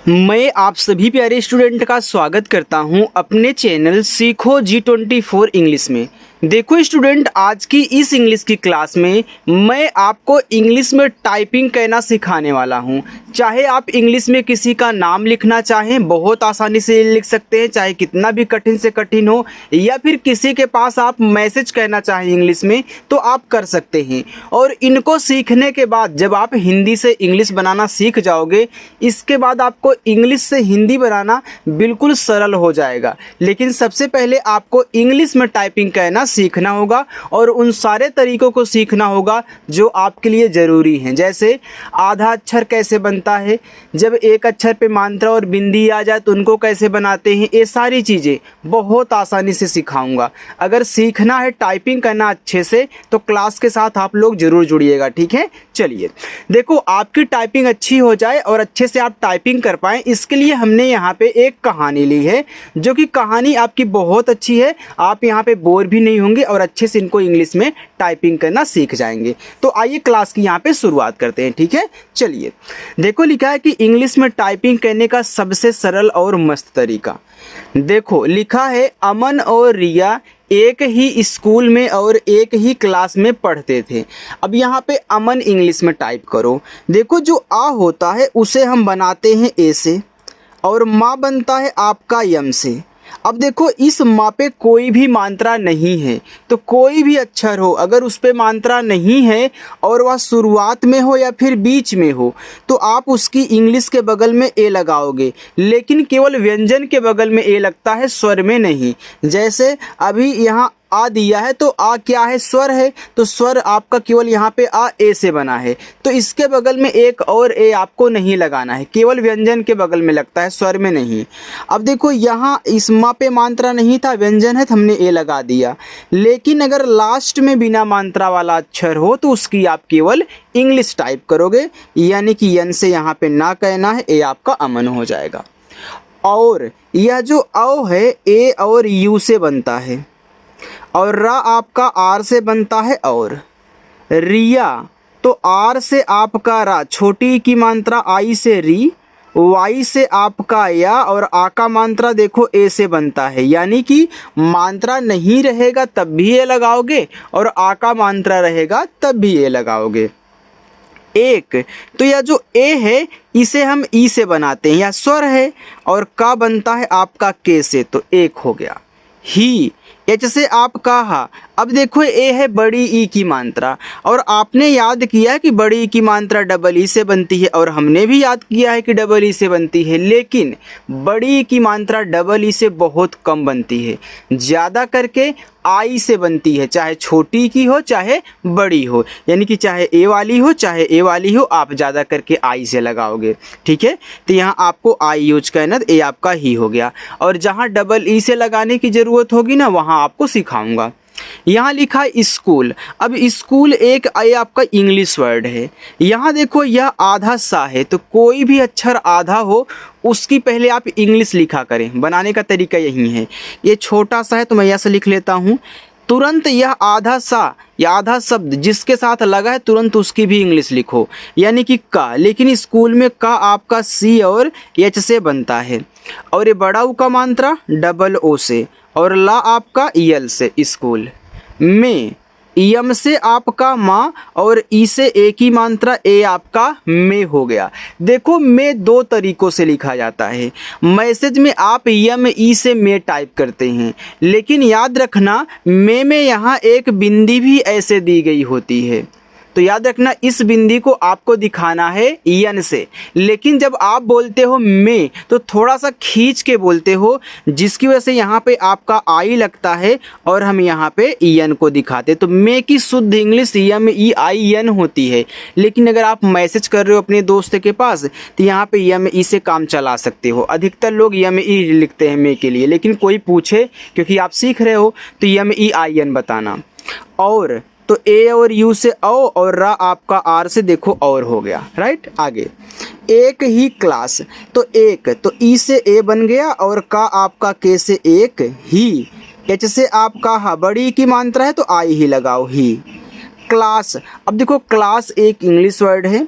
मैं आप सभी प्यारे स्टूडेंट का स्वागत करता हूं अपने चैनल सीखो G24 इंग्लिश में। देखो स्टूडेंट, आज की इस इंग्लिश की क्लास में मैं आपको इंग्लिश में टाइपिंग कहना सिखाने वाला हूं। चाहे आप इंग्लिश में किसी का नाम लिखना चाहें, बहुत आसानी से लिख सकते हैं, चाहे कितना भी कठिन से कठिन हो, या फिर किसी के पास आप मैसेज कहना चाहें इंग्लिश में तो आप कर सकते हैं। और इनको सीखने के बाद जब आप हिंदी से इंग्लिश बनाना सीख जाओगे, इसके बाद आपको इंग्लिश से हिंदी बनाना बिल्कुल सरल हो जाएगा। लेकिन सबसे पहले आपको इंग्लिश में टाइपिंग कहना सीखना होगा और उन सारे तरीकों को सीखना होगा जो आपके लिए ज़रूरी हैं। जैसे आधा अक्षर कैसे बनता है, जब एक अक्षर पे मात्रा और बिंदी आ जाए तो उनको कैसे बनाते हैं, ये सारी चीज़ें बहुत आसानी से सिखाऊंगा। अगर सीखना है टाइपिंग करना अच्छे से तो क्लास के साथ आप लोग ज़रूर जुड़िएगा, ठीक है। चलिए देखो, आपकी टाइपिंग अच्छी हो जाए और अच्छे से आप टाइपिंग कर पाएँ, इसके लिए हमने यहाँ पे एक कहानी ली है, जो कि कहानी आपकी बहुत अच्छी है। आप यहाँ पे बोर भी नहीं होंगे और अच्छे से इनको इंग्लिश में टाइपिंग करना सीख जाएंगे। तो आइए क्लास की यहाँ पे शुरुआत करते हैं, ठीक है। चलिए देखो, लिखा है कि इंग्लिश में टाइपिंग करने का सबसे सरल और मस्त तरीका। देखो लिखा है, अमन और रिया एक ही स्कूल में और एक ही क्लास में पढ़ते थे। अब यहाँ पे अमन इंग्लिश में टाइप करो। देखो, जो आ होता है उसे हम बनाते हैं ए से और माँ बनता है आपका यम से। अब देखो, इस माँ पे कोई भी मात्रा नहीं है, तो कोई भी अक्षर हो अगर उस पे मात्रा नहीं है और वह शुरुआत में हो या फिर बीच में हो तो आप उसकी इंग्लिश के बगल में ए लगाओगे। लेकिन केवल व्यंजन के बगल में ए लगता है, स्वर में नहीं। जैसे अभी यहाँ आ दिया है तो आ क्या है, स्वर है, तो स्वर आपका केवल यहाँ पे आ ए से बना है, तो इसके बगल में एक और ए आपको नहीं लगाना है, केवल व्यंजन के बगल में लगता है, स्वर में नहीं। अब देखो, यहाँ इस माँ पे मात्रा नहीं था, व्यंजन है तो हमने ए लगा दिया। लेकिन अगर लास्ट में बिना मात्रा वाला अक्षर हो तो उसकी आप केवल इंग्लिश टाइप करोगे, यानी कि यन से यहाँ पे ना कहना है, ए आपका अमन हो जाएगा। और यह जो औ है ए और यू से बनता है, और रा आपका आर से बनता है, और रिया तो आर से आपका रा, छोटी की मात्रा आई से री, वाई से आपका या, और आ का मात्रा देखो ए से बनता है, यानी कि मात्रा नहीं रहेगा तब भी ए लगाओगे और आ का मात्रा रहेगा तब भी ए लगाओगे। एक तो यह जो ए है इसे हम ई से बनाते हैं, या स्वर है, और का बनता है आपका के से, तो एक हो गया। ही एच से आप कहा। अब देखो, ए है बड़ी ई की मात्रा, और आपने याद किया कि बड़ी ई की मात्रा डबल ई से बनती है, और हमने भी याद किया है कि डबल ई से बनती है। लेकिन बड़ी ई की मात्रा डबल ई से बहुत कम बनती है, ज़्यादा करके आई से बनती है, चाहे छोटी की हो चाहे बड़ी हो, यानी कि चाहे ए वाली हो चाहे ए वाली हो, आप ज़्यादा करके आई से लगाओगे, ठीक है। तो यहाँ आपको आई यूज करना, ए आपका ही हो गया। और जहाँ डबल ई से लगाने की ज़रूरत होगी ना, वहाँ आपको सिखाऊंगा। यहाँ लिखा है स्कूल। अब स्कूल एक आई आपका इंग्लिश वर्ड है। यहाँ देखो, यह आधा सा है, तो कोई भी अक्षर आधा हो उसकी पहले आप इंग्लिश लिखा करें। बनाने का तरीका यही है। ये छोटा सा है तो मैं ऐसे लिख लेता हूँ। तुरंत यह आधा सा या आधा शब्द जिसके साथ लगा है तुरंत उसकी भी इंग्लिश लिखो, यानी कि का। लेकिन स्कूल में का आपका सी और एच से बनता है, और ये बड़ा ऊ का मात्रा डबल ओ से, और ला आपका यल से। स्कूल में यम से आपका माँ, और ई से ए की मात्रा ए आपका में हो गया। देखो, में दो तरीकों से लिखा जाता है। मैसेज में आप यम ई से में टाइप करते हैं, लेकिन याद रखना में यहाँ एक बिंदी भी ऐसे दी गई होती है, तो याद रखना इस बिंदी को आपको दिखाना है यन से। लेकिन जब आप बोलते हो में तो थोड़ा सा खींच के बोलते हो, जिसकी वजह से यहाँ पे आपका आई लगता है और हम यहाँ पे यन को दिखाते। तो में की शुद्ध इंग्लिश यम ई आई यन होती है। लेकिन अगर आप मैसेज कर रहे हो अपने दोस्त के पास तो यहाँ पे यम ई से काम चला सकते हो। अधिकतर लोग यम ई लिखते हैं में के लिए, लेकिन कोई पूछे क्योंकि आप सीख रहे हो तो यम ई आई यन बताना। और तो ए और यू से औ, और रा आपका आर से देखो और हो गया, राइट। आगे एक ही क्लास, तो एक तो ई से ए बन गया, और का आपका के से एक ही, एच से आपका हा, बड़ी की मात्रा है तो आई ही लगाओ ही। क्लास, अब देखो क्लास एक इंग्लिश वर्ड है,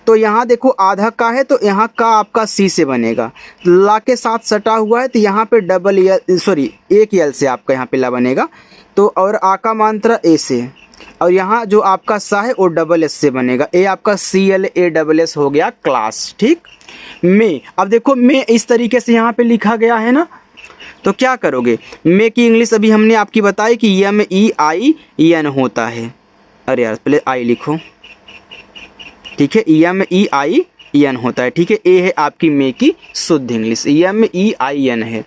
तो यहाँ देखो आधा का है तो यहाँ का आपका सी से बनेगा, ला के साथ सटा हुआ है तो यहाँ पे डबल यल सॉरी एक यल से आपका यहाँ पे ला बनेगा। तो और आ का मात्रा ए से, और यहाँ जो आपका सा है वो डबल एस से बनेगा। ए आपका C L A double S हो गया क्लास, ठीक। में, अब देखो में इस तरीके से यहाँ पे लिखा गया है ना, तो क्या करोगे, में की इंग्लिश अभी हमने आपकी बताई कि MEIN होता है। अरे यार पहले आई लिखो, ठीक है, MEIN होता है, ठीक है। ए है आपकी में की शुद्ध इंग्लिश, MEIN है।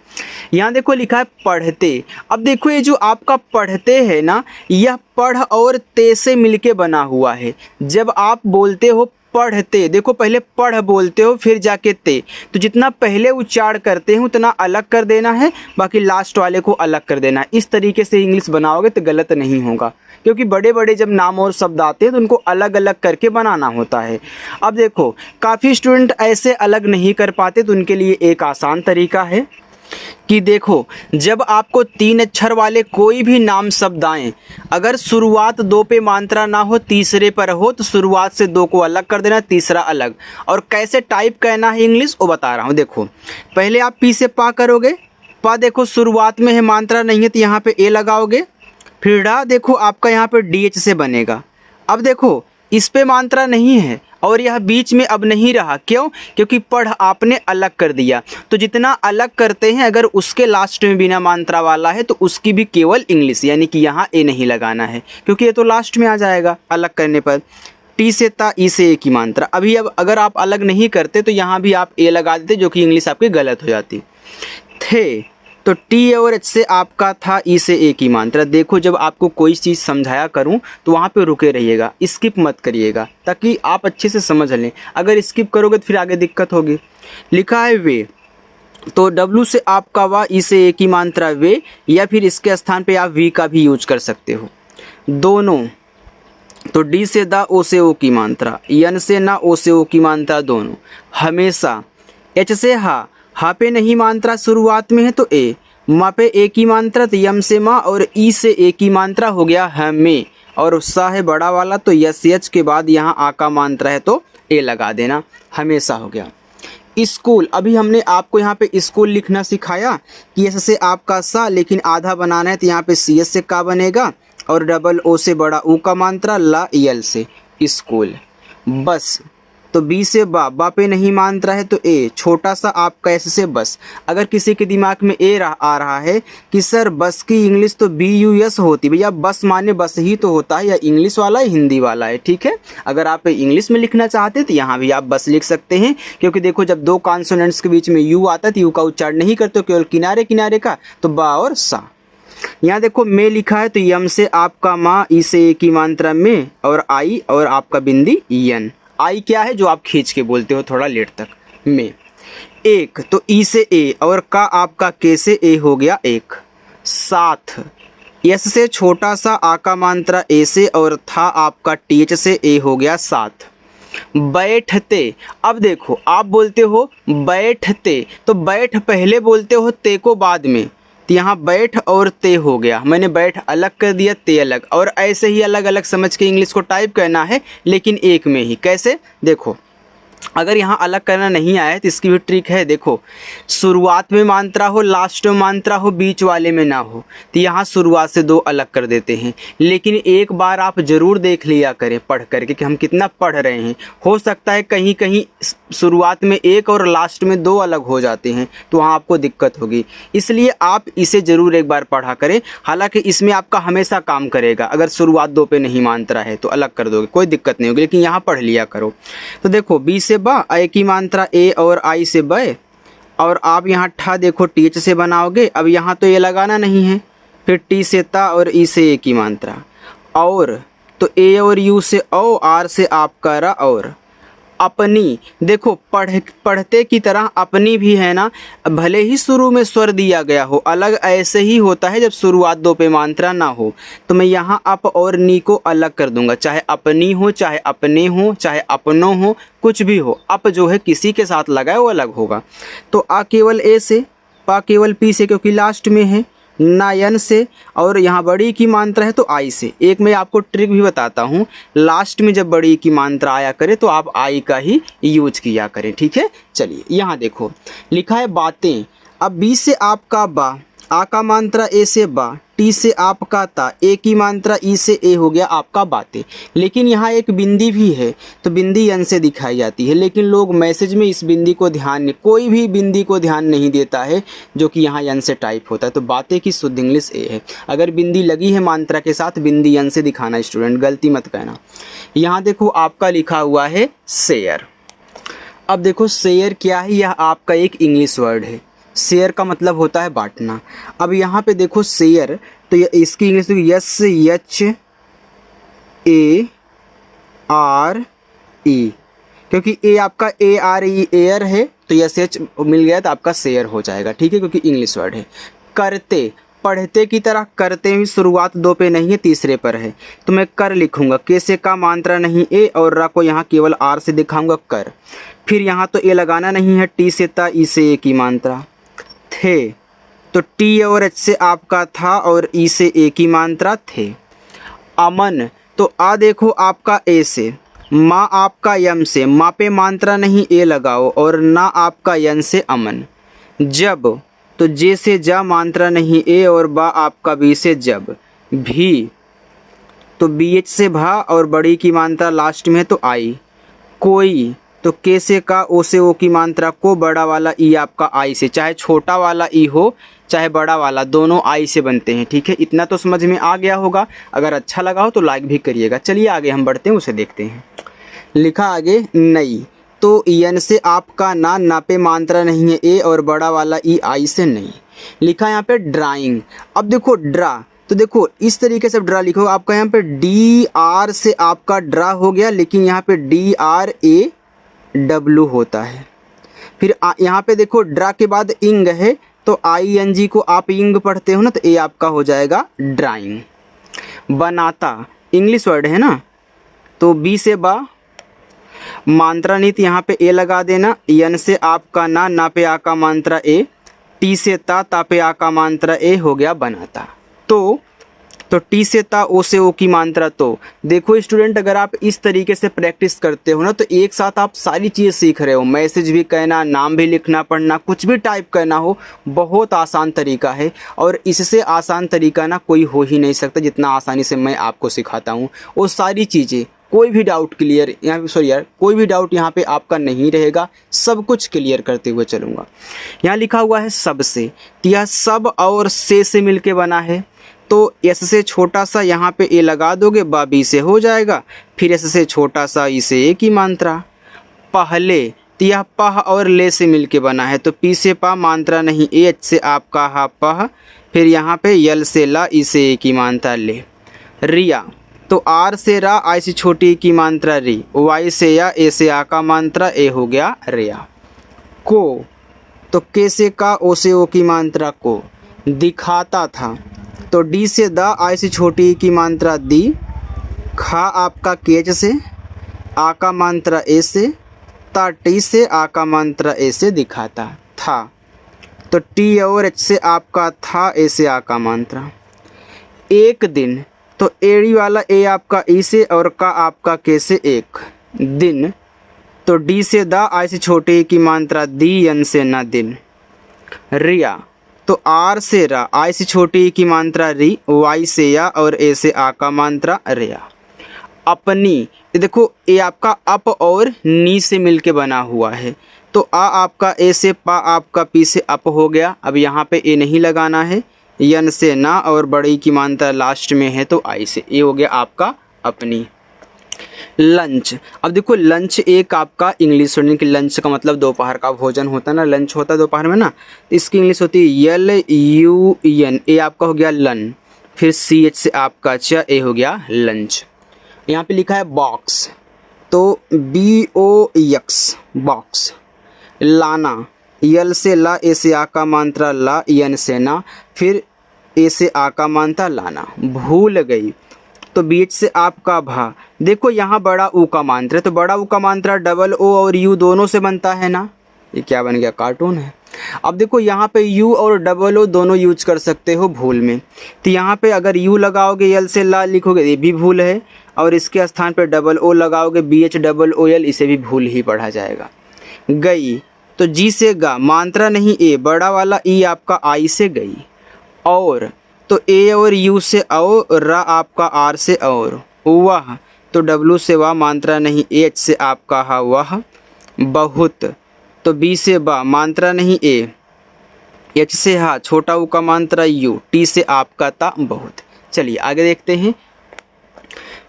यहाँ देखो लिखा है पढ़ते। अब देखो ये जो आपका पढ़ते है ना, यह पढ़ और ते से मिलके बना हुआ है। जब आप बोलते हो पढ़ते, देखो पहले पढ़ बोलते हो फिर जाके ते, तो जितना पहले उच्चारण करते हैं उतना अलग कर देना है, बाकी लास्ट वाले को अलग कर देना है। इस तरीके से इंग्लिश बनाओगे तो गलत नहीं होगा, क्योंकि बड़े बड़े जब नाम और शब्द आते हैं तो उनको अलग अलग करके बनाना होता है। अब देखो काफ़ी स्टूडेंट ऐसे अलग नहीं कर पाते, तो उनके लिए एक आसान तरीका है कि देखो जब आपको 3 अक्षर वाले कोई भी नाम शब्द आए, अगर शुरुआत 2 पे मात्रा ना हो, तीसरे पर हो, तो शुरुआत से 2 को अलग कर देना, तीसरा अलग। और कैसे टाइप करना है इंग्लिश वो बता रहा हूँ। देखो पहले आप पी से पा करोगे, पा देखो शुरुआत में है मात्रा नहीं है तो यहाँ पे ए लगाओगे, फिर डा देखो आपका यहाँ पे DH से बनेगा। अब देखो इस पे मात्रा नहीं है और यह बीच में अब नहीं रहा, क्यों, क्योंकि पढ़ आपने अलग कर दिया। तो जितना अलग करते हैं अगर उसके लास्ट में बिना मात्रा वाला है तो उसकी भी केवल इंग्लिश, यानी कि यहाँ ए नहीं लगाना है, क्योंकि ये तो लास्ट में आ जाएगा अलग करने पर। टी से ता, ई से ए की मात्रा। अभी अब अगर आप अलग नहीं करते तो यहाँ भी आप ए लगा देते, जो कि इंग्लिश आपकी गलत हो जाती। थे तो टी और एच से आपका था, ई से ए की मात्रा। देखो जब आपको कोई चीज़ समझाया करूं तो वहाँ पे रुके रहिएगा, स्किप मत करिएगा, ताकि आप अच्छे से समझ लें। अगर स्किप करोगे तो फिर आगे दिक्कत होगी। लिखा है वे, तो डब्लू से आपका वा, ई से ए की मात्रा वे, या फिर इसके स्थान पे आप वी का भी यूज कर सकते हो। दोनों, तो डी से दा, ओ से ओ की मात्रा, यन से ना, ओ से ओ की मात्रा दोनों। हमेशा, एच से हा, हा पे नहीं मात्रा शुरुआत में है तो ए, मा पे ए की मात्रा तो यम से माँ, और ई से ए की मात्रा हो गया हमें, और सा है बड़ा वाला तो यस एच के बाद यहाँ आ का मात्रा है तो ए लगा देना, हमेशा हो गया। स्कूल, अभी हमने आपको यहाँ पे स्कूल लिखना सिखाया कि एस से आपका सा, लेकिन आधा बनाना है तो यहाँ पे सी एस से का बनेगा, और डबल ओ से बड़ा ऊ का मात्रा, ला यल से स्कूल। बस, तो बी से बा, बा पे नहीं मात्रा है तो ए, छोटा सा आपका एस से बस। अगर किसी के दिमाग में आ रहा है कि सर बस की इंग्लिश तो BUS होती, भैया बस माने बस ही तो होता है, या इंग्लिश वाला है हिंदी वाला है, ठीक है। अगर आप इंग्लिश में लिखना चाहते हैं तो यहाँ भी आप बस लिख सकते हैं, क्योंकि देखो जब 2 कॉन्सोनेंट्स के बीच में यू आता है तो यू का उच्चारण नहीं करते, केवल किनारे किनारे का, तो बा और सा। यहाँ देखो में लिखा है तो यम से आपका माँ, ई से ए की मात्रा में, और आई, और आपका बिंदी यन। आई क्या है, जो आप खींच के बोलते हो थोड़ा लेट तक। में एक, तो ई से ए, और का आपका के से ए हो गया एक। साथ, यस से छोटा सा आ का मात्रा ए से, और था आपका टीच से ए हो गया साथ। बैठते, अब देखो आप बोलते हो बैठते, तो बैठ पहले बोलते हो, ते को बाद में, तो यहाँ बैठ और ते हो गया। मैंने बैठ अलग कर दिया, ते अलग, और ऐसे ही अलग अलग समझ के इंग्लिश को टाइप करना है, लेकिन एक में ही। कैसे, देखो अगर यहाँ अलग करना नहीं आया तो इसकी भी ट्रिक है। देखो शुरुआत में मात्रा हो, लास्ट में मात्रा हो, बीच वाले में ना हो, तो यहाँ शुरुआत से 2 अलग कर देते हैं। लेकिन एक बार आप ज़रूर देख लिया करें पढ़ करके कि हम कितना पढ़ रहे हैं। हो सकता है कहीं कहीं शुरुआत में 1 और लास्ट में 2 अलग हो जाते हैं, तो वहाँ आपको दिक्कत होगी। इसलिए आप इसे ज़रूर एक बार पढ़ा करें। हालांकि इसमें आपका हमेशा काम करेगा, अगर शुरुआत 2 पे नहीं मात्रा है तो अलग कर दोगे, कोई दिक्कत नहीं होगी, लेकिन यहाँ पढ़ लिया करो। तो देखो बी से बा, ए की मात्रा ए, और आई से बै, और आप यहाँ ठा देखो टीच से बनाओगे। अब यहाँ तो ये लगाना नहीं है, फिर टी से ता, और ई से ए की मात्रा, और तो ए और यू से ओ, आर से आपका रा, और अपनी। देखो पढ़ते की तरह अपनी भी है ना, भले ही शुरू में स्वर दिया गया हो, अलग ऐसे ही होता है जब शुरुआत 2 पे मात्रा ना हो। तो मैं यहाँ अप और नी को अलग कर दूंगा, चाहे अपनी हो, चाहे अपने हो, चाहे अपनों हो, कुछ भी हो। अप जो है किसी के साथ लगा है वो अलग होगा। तो आ केवल ए से, पा केवल पी से, क्योंकि लास्ट में है। ना यन से, और यहाँ बड़ी की मात्रा है तो आई से। एक मैं आपको ट्रिक भी बताता हूँ, लास्ट में जब बड़ी की मात्रा आया करे तो आप आई का ही यूज किया करें, ठीक है। चलिए यहाँ देखो लिखा है बातें। अब बी से आपका बा, आ का मात्रा ए से बा, टी से आपका ता, ए की मात्रा ई से ए हो गया आपका बातें। लेकिन यहाँ एक बिंदी भी है तो बिंदी यन से दिखाई जाती है, लेकिन लोग मैसेज में इस बिंदी को ध्यान नहीं, कोई भी बिंदी को ध्यान नहीं देता है जो कि यहाँ यन से टाइप होता है। तो बातें की शुद्ध इंग्लिश ए है। अगर बिंदी लगी है मात्रा के साथ बिंदी यन से दिखाना स्टूडेंट, गलती मत कहना। यहाँ देखो आपका लिखा हुआ है शेयर। अब देखो शेयर क्या है, यह आपका एक इंग्लिश वर्ड है। शेयर का मतलब होता है बांटना। अब यहाँ पे देखो शेयर, तो इसकी इंग्लिश देखो yes H A R E, क्योंकि ए आपका ए आर ई एयर है तो यस एच मिल गया तो आपका शेयर हो जाएगा, ठीक है, क्योंकि इंग्लिश वर्ड है। करते, पढ़ते की तरह करते में शुरुआत दो पे नहीं है, तीसरे पर है, तो मैं कर लिखूंगा। के से का मात्रा नहीं ए, और रा को यहाँ केवल आर से दिखाऊंगा कर। फिर यहाँ तो ए लगाना नहीं है, टी से ता, ई से ए की मात्रा। थे तो टी और एच से आपका था और ई से ए की मात्रा थे। अमन तो आ देखो आपका ए से, माँ आपका यम से, माँ पे मात्रा नहीं ए लगाओ, और ना आपका यन से अमन। जब तो जे से जा मात्रा नहीं ए, और बा आपका बी से जब। भी तो बी एच से भा और बड़ी की मात्रा लास्ट में तो आई। कोई तो के से का, ओ से ओ की मात्रा को, बड़ा वाला ई आपका आई से, चाहे छोटा वाला ई हो चाहे बड़ा वाला, दोनों आई से बनते हैं, ठीक है। इतना तो समझ में आ गया होगा। अगर अच्छा लगा हो तो लाइक भी करिएगा। चलिए आगे हम बढ़ते हैं, उसे देखते हैं। लिखा आगे नई, तो यन से आपका ना पे मात्रा नहीं है ए, और बड़ा वाला ई आई से नहीं। लिखा यहाँ पे ड्राइंग। अब देखो ड्रा, तो देखो इस तरीके से ड्रा लिखो। आपका यहाँ पे डी आर से आपका ड्रा हो गया, लेकिन यहाँ पे डी आर ए डब्लू होता है। फिर यहाँ पे देखो ड्रा के बाद इंग है, तो आई एन जी को आप इंग पढ़ते हो ना, तो ए आपका हो जाएगा ड्राइंग। बनाता इंग्लिश वर्ड है ना, तो बी से बा, मात्रा नीति यहाँ पे ए लगा देना। यन से आपका ना पे आ का मात्रा ए, टी से ता पे आ का मात्रा ए हो गया बनाता। तो टी से ता, ओ से ओ की मात्रा तो। देखो स्टूडेंट, अगर आप इस तरीके से प्रैक्टिस करते हो ना, तो एक साथ आप सारी चीज़ सीख रहे हो। मैसेज भी कहना, नाम भी लिखना, पढ़ना, कुछ भी टाइप करना हो, बहुत आसान तरीका है। और इससे आसान तरीका ना कोई हो ही नहीं सकता जितना आसानी से मैं आपको सिखाता हूँ। वो सारी चीज़ें, कोई भी डाउट क्लियर यहाँ सॉरी यार कोई भी डाउट यहाँ पे आपका नहीं रहेगा, सब कुछ क्लियर करते हुए चलूँगा। यहाँ लिखा हुआ है सबसे, तो यह सब और से मिलके बना है, तो एस से छोटा सा यहाँ पे ए लगा दोगे, बा बी से हो जाएगा। फिर एस से छोटा सा ई से ए की मात्रा। पहले, तो यह पह और ले से मिलके बना है, तो पी से पा मात्रा नहीं ए, एच से आपका हा पह। फिर यहाँ पे यल से ला, ई से ए की मात्रा ले। रिया, तो आर से रा, आई से छोटी की मात्रा री, वाई से या, ए से आ का मात्रा ए हो गया रिया। को, तो के से का, ओ से ओ की मात्रा को। दिखाता था, तो डी से द, आई से छोटी की मात्रा दी। खा आपका केच से, आ का मात्रा ए से, ता टी से, आ का मात्रा ए से दिखाता था। तो टी और एच से आपका था, ए से आ का मात्रा। एक दिन, तो एड़ी वाला ए आपका ई से, और का आपका के से एक। दिन, तो डी से द, आई से छोटी की मात्रा दी, यन से ना दिन। रिया, तो आर से रा, आई से छोटी की मात्रा री, वाई से या, और ए से आ का मात्रा रिया। अपनी, ये देखो ए आपका अप और नी से मिलके बना हुआ है, तो आ आपका ए से, पा आपका पी से अप हो गया। अब यहाँ पे ए नहीं लगाना है, यन से ना, और बड़ी की मात्रा लास्ट में है तो आई से, ये हो गया आपका अपनी। लंच, अब देखो लंच एक आपका इंग्लिश सुनने की, लंच का मतलब दोपहर का भोजन होता है ना, लंच होता है दोपहर में ना, इसकी इंग्लिश होती है LUN, ए आपका हो गया लन। फिर CH से आपका च, ए हो गया लंच। यहाँ पे लिखा है बॉक्स, तो BOX बॉक्स। लाना, यल से ला, ए से आ का मात्रा ला, यन से ना, फिर ए से आ का मात्रा लाना। भूल गई, तो बीच से आपका भा। देखो यहाँ बड़ा ऊ का मात्रा, तो बड़ा ऊ का मात्रा डबल ओ और यू दोनों से बनता है ना, ये क्या बन गया, कार्टून है। अब देखो यहाँ पे यू और डबल ओ दोनों यूज कर सकते हो भूल में। तो यहाँ पे अगर यू लगाओगे यल से ला लिखोगे ये भी भूल है, और इसके स्थान पे डबल ओ लगाओगे BH डबल ओ एल, इसे भी भूल ही पढ़ा जाएगा। गई तो जी से गा, मात्रा नहीं ए, बड़ा वाला ई आपका आई से गई। और तो ए और यू से औ, रा आपका आर से और। वह तो डब्लू से वाह, मात्रा नहीं एच से आपका हा वह। बहुत तो बी से बा, मात्रा नहीं ए, एच से हा, छोटा ऊ का मात्रा यू, टी से आपका ता बहुत। चलिए आगे देखते हैं।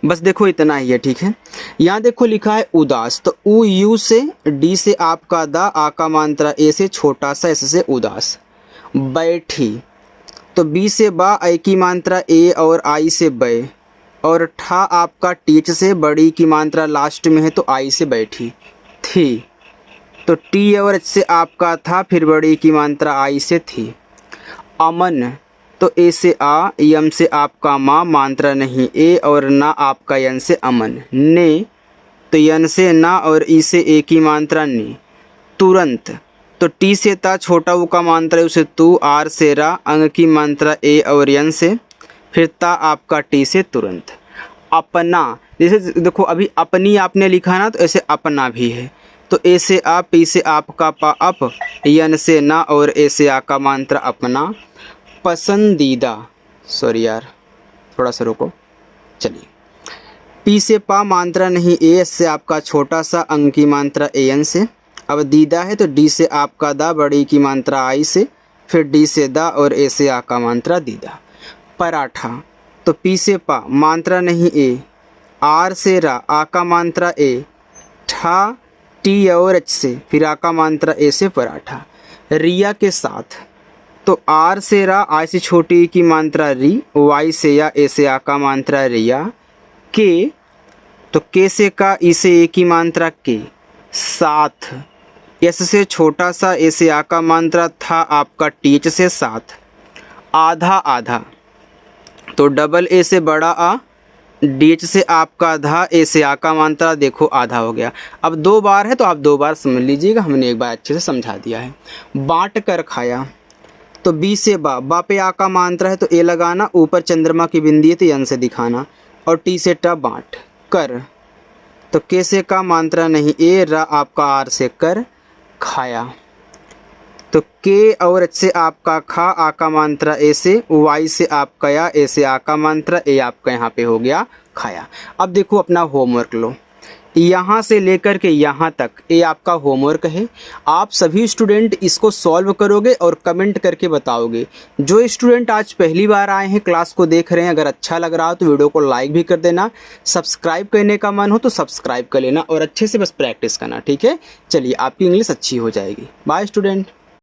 बस देखो इतना ही है, ठीक है। यहाँ देखो लिखा है उदास, तो ऊ यू से, डी से आपका दा, आ का मात्रा ए से, छोटा सा एस से उदास। बैठी तो बी से बा, आई की मात्रा ए और आई से बै। और ठा आपका टीच से, बड़ी की मात्रा लास्ट में है तो आई से बैठी। थी तो टी और एच से आपका था, फिर बड़ी की मात्रा आई से थी। अमन तो ए से आ, यम से आपका माँ, मात्रा नहीं ए और ना आपका यन से अमन। ने तो यन से ना और ई से ए की मात्रा ने। तुरंत तो टी से ता, छोटा ऊ का मात्रा उसे तू, आर से रा, अंग की मात्रा ए और यन से, फिर ता आपका टी से तुरंत। अपना जैसे देखो अभी अपनी आपने लिखा ना, तो ऐसे अपना भी है। तो ए से आ, पी से आपका पा अप, यन से ना और ए से आ का मात्रा अपना। पसंदीदा, सॉरी यार थोड़ा सा रुको, चलिए। पी से पा, मात्रा नहीं ए, एस से आपका छोटा सा, अंग की मात्रा ए एन से। अब दीदा है तो डी से आपका दा, बड़ी की मात्रा आई से, फिर डी से दा और ए से आ का मात्रा दीदा। पराठा तो पी से पा, मात्रा नहीं ए, आर से रा, आ का मात्रा ए, ठा टी और एच से, फिर आ का मात्रा ए से पराठा। रिया के साथ तो आर से रा, आई से छोटी की मात्रा री, वाई से या, ए से आ का मात्रा रिया। के तो के से का, ई से ए की मात्रा के। साथ एस से छोटा सा, ए से आ का मात्रा था आपका टीच से साथ। आधा आधा तो डबल ए से बड़ा आ, डी एच से आपका धा, ए से आ का मात्रा देखो आधा हो गया। अब 2 बार है तो आप 2 बार समझ लीजिएगा, हमने एक बार अच्छे से समझा दिया है। बांट कर खाया तो बी से बा, बा पे आ का मात्रा है तो ए लगाना, ऊपर चंद्रमा की बिंदी है तो यन से दिखाना। और टी से टा, बांट कर तो के से का, मात्रा नहीं ए, रा आपका आर से कर। खाया तो के और एच से आपका खा, आ का मात्रा ए से, वाई से आपका या, ए से आ का मात्रा ए आपका यहाँ पे हो गया खाया। अब देखो अपना होमवर्क लो, यहाँ से लेकर के यहाँ तक ये आपका होमवर्क है। आप सभी स्टूडेंट इसको सॉल्व करोगे और कमेंट करके बताओगे। जो स्टूडेंट आज पहली बार आए हैं क्लास को देख रहे हैं, अगर अच्छा लग रहा हो तो वीडियो को लाइक भी कर देना, सब्सक्राइब करने का मन हो तो सब्सक्राइब कर लेना और अच्छे से बस प्रैक्टिस करना, ठीक है। चलिए आपकी इंग्लिश अच्छी हो जाएगी। Bye student.